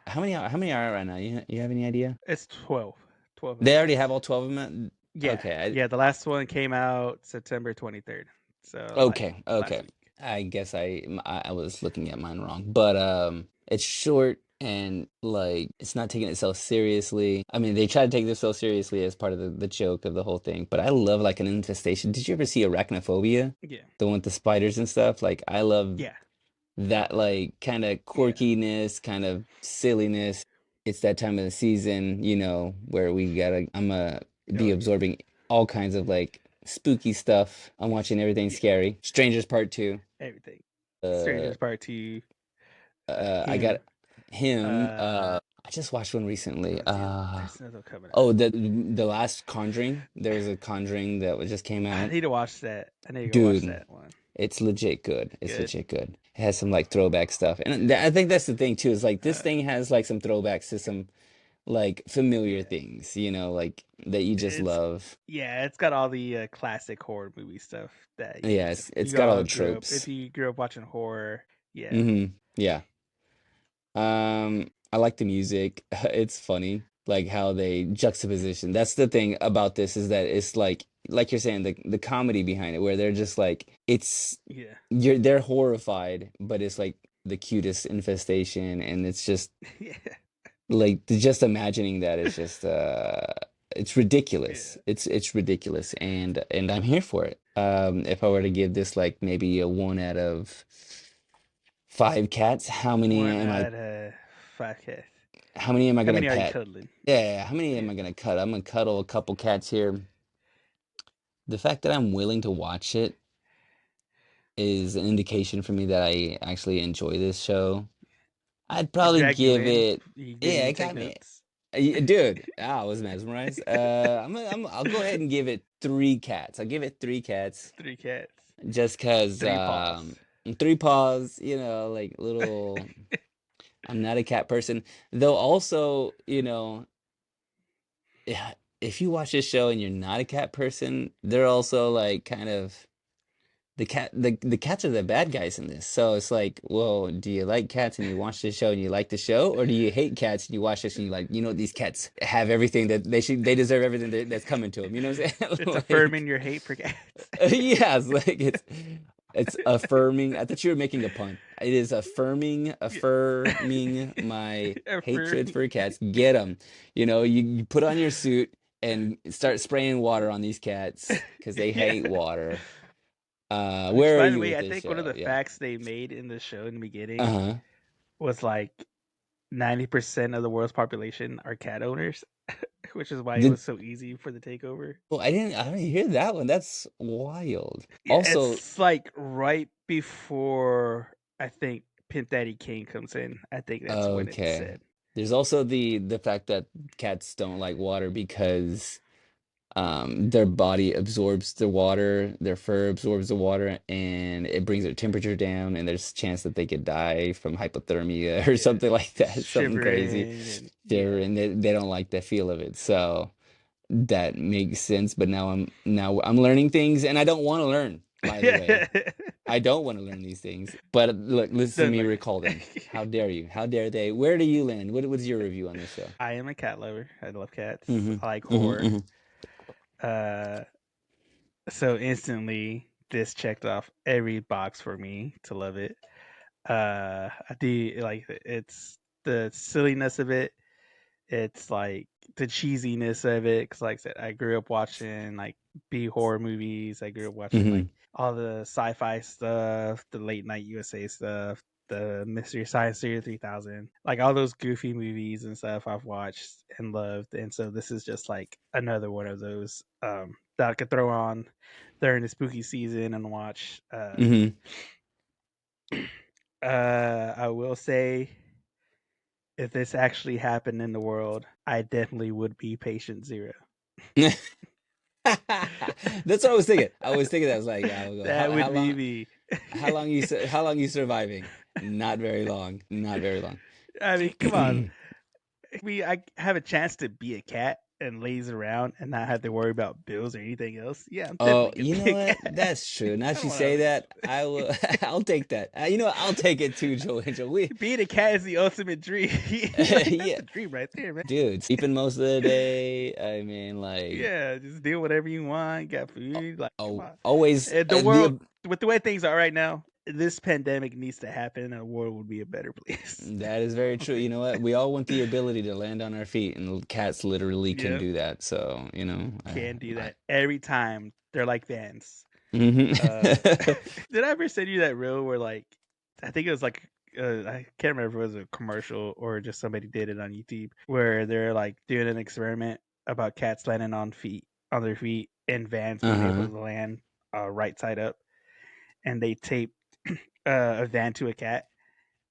how many are right now? You have any idea? It's 12 They already episodes. have all 12 of them? Yeah, Okay. yeah. The last one came out September 23rd, so like Okay, last okay. week. I guess I was looking at mine wrong, but it's short and like it's not taking itself seriously. I mean, they try to take themselves seriously as part of the joke of the whole thing, but I love like an infestation. Did you ever see Arachnophobia? Yeah, The one with the spiders and stuff? Like I love yeah, that like kind of yeah. quirkiness, kind of silliness. It's that time of the season, where I'm be Oh yeah, absorbing all kinds of like spooky stuff. I'm watching everything yeah. scary. Strangers Part 2. Everything. Uh Strangers Part 2. I got Him. him. Uh, I just watched one recently. what's the other? There's another one coming out. Oh, the last Conjuring. There was a Conjuring that just came I out. need to watch that. I need to go watch Dude, that one. it's legit good. It's Good. legit good. It has some like throwback stuff, and I think that's the thing too. Is like this Uh, thing has like some throwbacks to some like familiar yeah. things, like that you just It's love. it's got all the classic horror movie stuff that Yeah, it's you got all all the grew up. tropes. If you grew up watching horror, yeah, Yeah. I like the music. It's funny, like how they juxtaposition. That's the thing about this is that it's like you're saying, the comedy behind it, where they're just like Yeah. they're horrified, but it's like the cutest infestation, and it's just Yeah. like just imagining that is just it's ridiculous. Yeah. It's ridiculous, and I'm here for it. If I were to give this like maybe a 1 out of 5 cats, One out of 5 cats. how many am I How gonna many are you pet? cuddling? Yeah, how many am Yeah. I gonna cut? I'm gonna cuddle a couple cats here. The fact that I'm willing to watch it is an indication for me that I actually enjoy this show. I'd It probably dragged you give in. it, You didn't yeah, even it take got me. notes. Dude, I was mesmerized. I'll go ahead and give it 3 cats. I'll give it 3 cats, 3 cats. just because 3 paws. 3 paws, like little. I'm not a cat person, though. Also, yeah, if you watch this show and you're not a cat person, they're also like kind of the cats are the bad guys in this. So it's like, well, do you like cats and you watch this show and you like the show, or do you hate cats and you watch this and you like, these cats have everything that they deserve everything that's coming to them. You know what I'm saying? It's affirming Like, your hate for cats. yes, like it's affirming. I thought you were making a pun. It is Yeah. affirming my hatred Affirming. for cats. Get them. You put on your suit and start spraying water on these cats because they Yeah. hate water. Which, Where are by the you way, with I this think one of show? the Yeah. facts they made in the show in the beginning Uh-huh. was like 90% of the world's population are cat owners, which is why it Did was so easy for the takeover. well, I didn't hear that one. That's wild. Yeah, Also, it's like right before I think Pimp Daddy Kane comes in. I think that's when it's okay. said. There's also the fact that cats don't like water because their body absorbs the water, their fur absorbs the water, and it brings their temperature down, and there's a chance that they could die from hypothermia or Yeah, something like that, something crazy. shivering and Sure, yeah. and they don't like the feel of it. So that makes sense, but now I'm learning things, and I don't want to learn, by the way. I don't want to learn these things. But look, listen to Don't me learn recall them. it. How dare you? How dare they? Where do you land? What's your review on this show? I am a cat lover. I love cats. Mm-hmm. I like Mm-hmm. horror. Uh, so instantly this checked off every box for me to love it. I do like it's the silliness of it. It's like the cheesiness of it. Cause like I said, I grew up watching like B horror movies. I grew up watching Mm-hmm. like all the sci-fi stuff, the late night USA stuff, the Mystery Science Theater 3000, like all those goofy movies and stuff I've watched and loved. And so this is just like another one of those that I could throw on during the spooky season and watch. Mm-hmm. I will say, if this actually happened in the world, I definitely would be patient zero. That's what I was thinking. I was thinking that. I was like, I will go, That how would be long me. how long you surviving? Not very long. Not very long. I mean, come on. I have a chance to be a cat and laze around and not have to worry about bills or anything else. Yeah, I'm Oh, definitely you gonna be know a what? cat. That's true. Now I that don't you want to say live. that, I will. I'll take that. You know what? I'll take it too, Joe Angel. Being a cat is the ultimate dream. Like, that's Yeah, the dream right there, man. dude, sleeping most of the day. I mean, like, Yeah, just do whatever you want. Got food. Like, come oh, on. always The world, with the way things are right now, this pandemic needs to happen, and the world would be a better place. that is very true. You know what? We all want the ability to land on our feet, and cats literally can Yep, do that. So, can do that every time. They're like Vans. Uh, Mhm. did I ever send you that reel where like I think it was like I can't remember if it was a commercial or just somebody did it on YouTube where they're like doing an experiment about cats landing on their feet and Vans being able Uh-huh. to land right side up, and they taped a van to a cat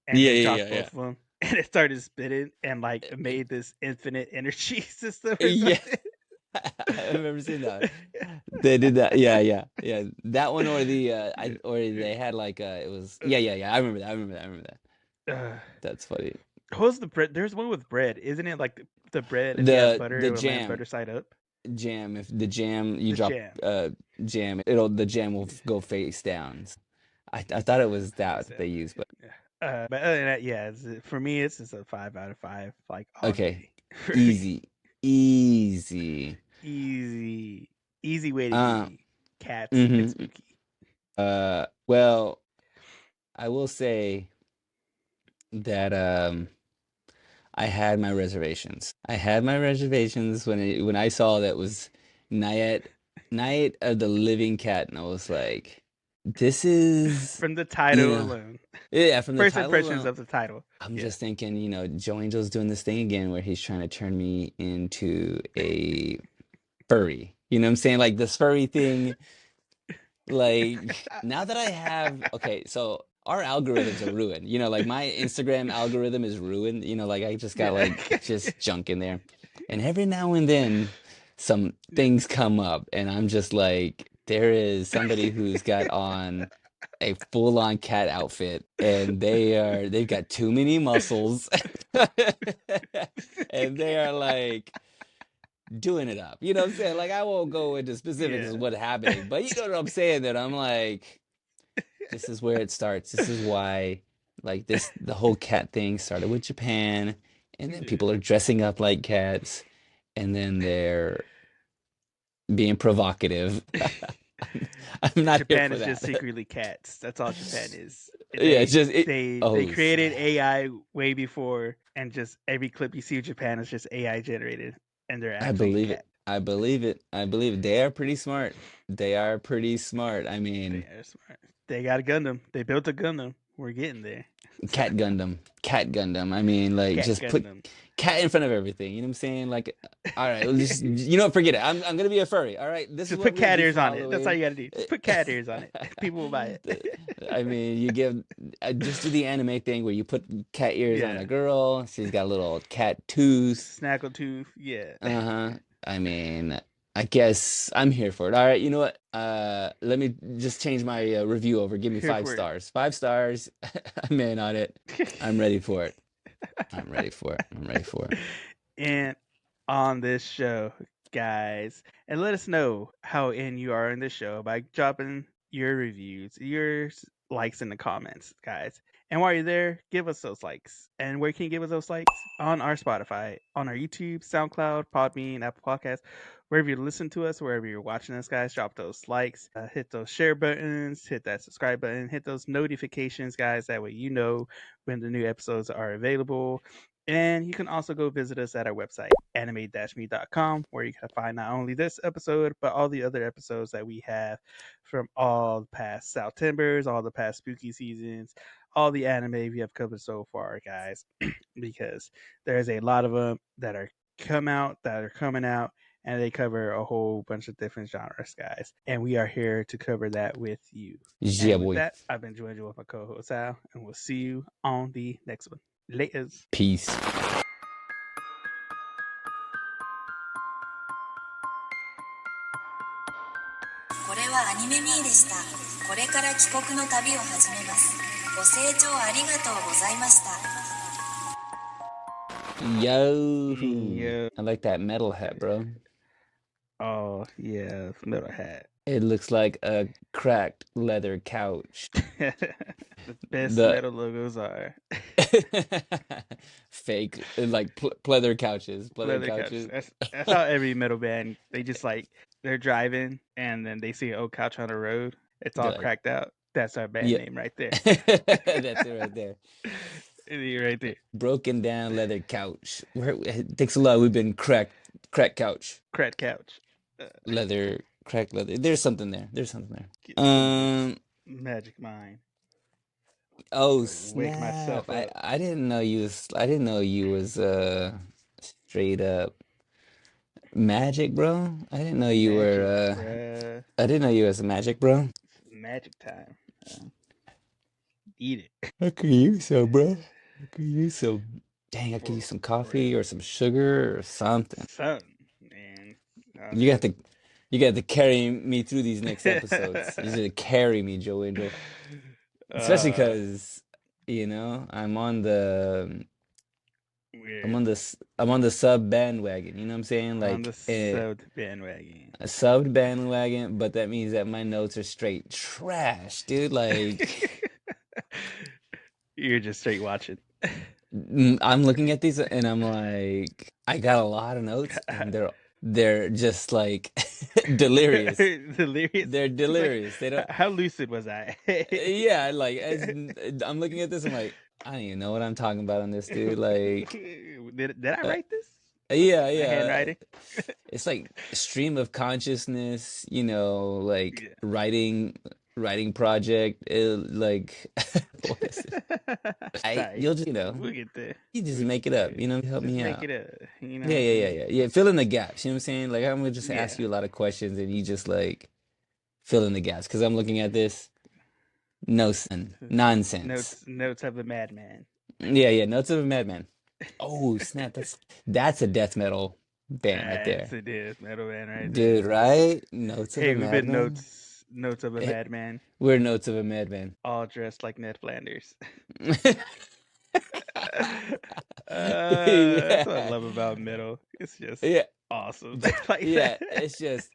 and Yeah, they yeah, dropped yeah, both of them and it started spitting and like yeah. made this infinite energy system or Yeah, something. I remember seeing that. They did that. Yeah, yeah, yeah. That one or Yeah, or yeah. they had like it was yeah, yeah, yeah. I remember that. I remember that. I remember that. Uh, That's funny. what's the bread? There's one with bread, isn't it? Like the bread, if you have butter, The it would land jam butter side up. jam if the jam you The drop jam. jam, it'll the jam will go face down. I thought it was Face that down. they used, but Yeah. But other than that, yeah, for me, it's just a 5 out of 5, like all Okay, day. For me. easy, easy. Easy way to Uh, be. Cats and mm-hmm. spooky. Well, I will say that I had my reservations. I had my reservations when I saw that was Nyaight, Nyaight of the Living Cat, and I was like, this is, From the you title know, alone. yeah, from the First title impressions alone, of the title. I'm Yeah. just thinking, Joe Angel's doing this thing again where he's trying to turn me into a furry. You know what I'm saying? Like this furry thing. Like now that I have, okay, so our algorithms are ruined. Like my Instagram algorithm is ruined. Like I just got Yeah. like just junk in there. And every now and then some Yeah. things come up and I'm just like, there is somebody who's got on a full-on cat outfit and they've got too many muscles and they are like doing it up. You know what I'm saying? Like I won't go into specifics of Yeah. what's happening, but you know what I'm saying, that I'm like, this is where it starts. This is why like the whole cat thing started with Japan, and then Yeah. people are dressing up like cats, and then they're being provocative. I'm not here Japan for is just that. secretly cats. That's all Japan is. Yeah, it's They just it. they Oh created snap! AI way before, and just every clip you see of Japan is just AI generated, and they're I actually a believe it. cat. I believe it. I believe it. They are pretty smart. They are pretty smart. I They mean, are smart. They got a Gundam. They built a Gundam. We're getting there. Cat Gundam. Cat Gundam. I mean, like, Cat just put Gundam. cat in front of everything. You know what I'm saying? Like, all right, well, just forget it. I'm gonna be a furry. All right, this is Just what put we're gonna cat do ears for on it. That's all Halloween. you got to do. Just put cat ears on it. People will buy The- it. I mean, you give just do the anime thing where you put cat ears on Yeah. a girl. She's got a little cat tooth. Snaggletooth. Yeah. Uh-huh. I mean, I guess I'm here for it. All right, you know what? Let me just change my review over. Give me Here five for it. stars. 5 stars. I'm in on it. I'm ready for it. I'm ready for it. I'm ready for it. And on this show, guys, and let us know how in you are in this show by dropping your reviews, your likes in the comments, guys. And while you're there, give us those likes. And where can you give us those likes? On our Spotify, on our YouTube, SoundCloud, Podbean, Apple Podcasts, wherever you listen to us, wherever you're watching us, guys. Drop those likes, hit those share buttons, hit that subscribe button, hit those notifications, guys. That way you know when the new episodes are available. And you can also go visit us at our website, anime-me.com, where you can find not only this episode, but all the other episodes that we have from all the past Septembers, all the past spooky seasons, all the anime we have covered so far, guys, because there's a lot of them that are coming out, and they cover a whole bunch of different genres, guys. And we are here to cover that with you. Yeah, And with boy. that, I've been joined with my co-host Al, and we'll see you on the next one. Laters. Peace. これはアニメミーでした。これから帰国の旅を始めます。ご清聴ありがとうございました。Yo. Yo. I like that metal hat, bro. Oh, yeah, metal hat. It looks like a cracked leather couch. The best The metal logos are fake, like pleather couches. Pleather leather couches. couches. That's how every metal band, they just like, they're driving and then they see an old couch on the road. It's all They're like, cracked out. That's our band yeah. name right there. That's it right there. Right there. Broken down leather couch. Thanks a lot. We've been cracked couch. Cracked couch. Leather, cracked leather. There's something there. There's something there. Get some magic mind. Oh Wake myself snap! up. I didn't know you was. I didn't know you was straight up magic, bro. I didn't know you Magic, were. bruh. I didn't know you was a magic, bro. It's magic time. Eat it. I could use some, bro. I could use some. Dang, I could use some coffee or some sugar or something. Something, man. You got to, you got to carry me through these next episodes. You should carry me, Joe Angel. Especially because, I'm on the, I'm on the sub bandwagon. You know what I'm saying? Like on the subbed bandwagon. a subbed bandwagon, but that means that my notes are straight trash, dude. Like, You're just straight watching. I'm looking at these and I'm like, I got a lot of notes and they're just like delirious. Delirious. They're Like, delirious. They don't. how lucid was I? Yeah, like I'm looking at this. I'm like, I don't even know what I'm talking about on this, dude. Like, did I write this? yeah, My yeah. handwriting. It's like stream of consciousness, you know, like Yeah. writing project. Like, what is it? You'll just, we'll get there. you just make it up, help me Make out. it up. Yeah. Fill in the gaps. You know what I'm saying? Like I'm gonna just ask you a lot of questions and you just like fill in the gaps because I'm looking at this. Nonsense. Notes of a madman. Yeah. Notes of a madman. Oh snap! That's a death metal band right there. That's a death metal band right Dude, there. right? Notes of a Hey, we've been madman. notes of a madman. We're Notes of a Madman. All dressed like Ned Flanders. Yeah. That's what I love about metal. It's just awesome. Yeah, it's just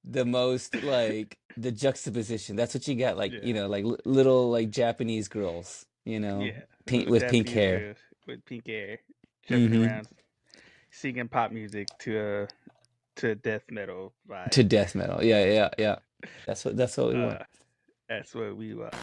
the most like the juxtaposition. That's what you got, like like little like Japanese girls, pink with pink hair. With pink hair, jumping around, singing pop music to death metal vibe. To death metal, yeah. That's what we want. That's what we want.